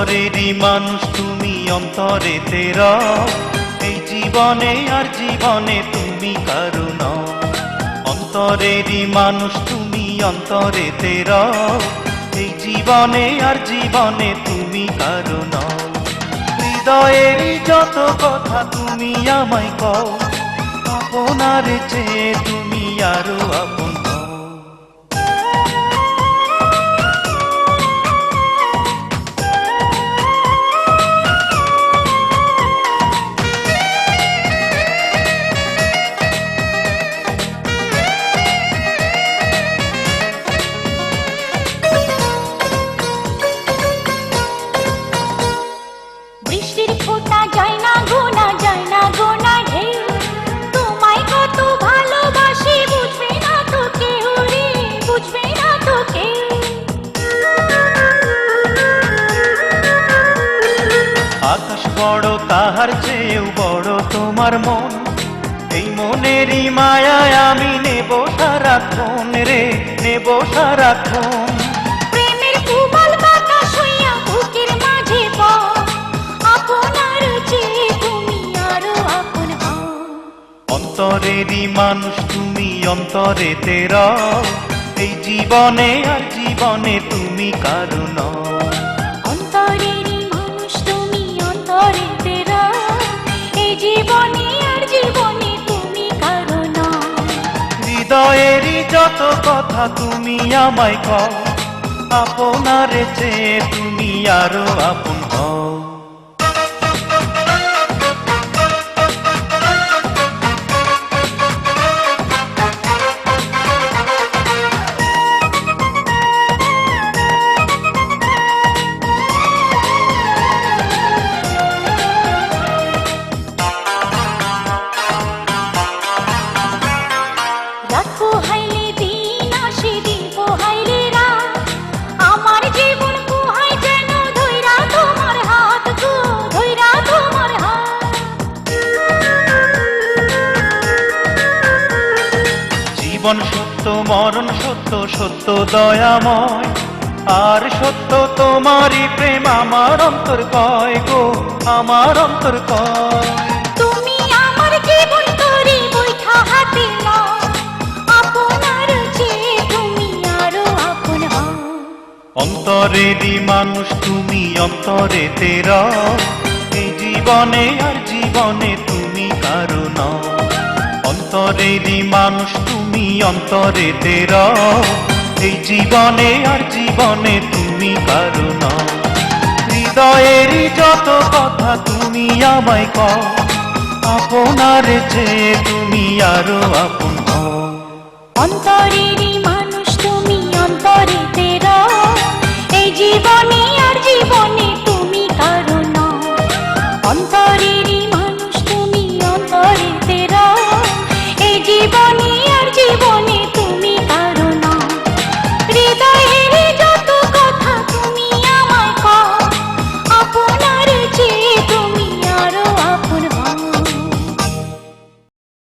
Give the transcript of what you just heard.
অন্তরেরই মানুষ তুমি অন্তরেতে রও, এই জীবনে আর জীবনে তুমি কারো নও। অন্তরেরই মানুষ তুমি অন্তরেতে রও, এই জীবনে আর জীবনে তুমি কারো নও। হৃদয়েরই যত কথা তুমি আমায় কও, আপনার চেয়ে তুমি আরো আপন হও। বৃষ্টির ফোঁটা যায় না গোনা, যায় না গোনা ঢেউ। তোমায় কত ভালোবাসি বুঝবে না তো কেউ রে, বুঝবে না তো কেউ। আকাশ বড় তাহার চেয়েও বড় তোমার মন, এই মনেরই মায়ায় আমি নেব সারাক্ষণ রে, নেব সারাক্ষণ। প্রেমের উবাল বাতাস হইয়া বুকের মাঝে বও, আপনার চেয়ে তুমি আরো আপন হও। অন্তরেরই মানুষ তুমি অন্তরেতে রও, এই জীবনে আর জীবনে তুমি কারো নও। অন্তরেরই মানুষ তুমি অন্তরেতে রও, এই জীবনে আর জীবনে তুমি কারো নও। হৃদয়েরই যত কথা তুমি আমায় কও, আপনার চেয়ে তুমি আরো আপন হও। রাত পোহাইলে দিন আসে, দিন পোহাইলে রাত। আমার জীবন পোহাই যেন ধইরা তোমার হাত গো, ধইরা তোমার হাত। জীবন সত্য মরণ সত্য, সত্য দয়াময়, আর সত্য তোমারই প্রেম আমার অন্তর কয় গো, আমার অন্তর কয়। তুমি আমার জীবন তরি বৈঠা হাতে নাও, আপনার চেয়ে তুমি আরো আপন হও। অন্তরেরই মানুষ তুমি অন্তরেতে রও, এই জীবনে আর জীবনে তুমি কারো নও। অন্তরেরই মানুষ তুমি অন্তরেতে রও, এই জীবনে আর জীবনে তুমি কারো নও। হৃদয়েরই যত কথা তুমি আমায় কও, আপনার চেয়ে তুমি আরো আপন হও। অন্তরে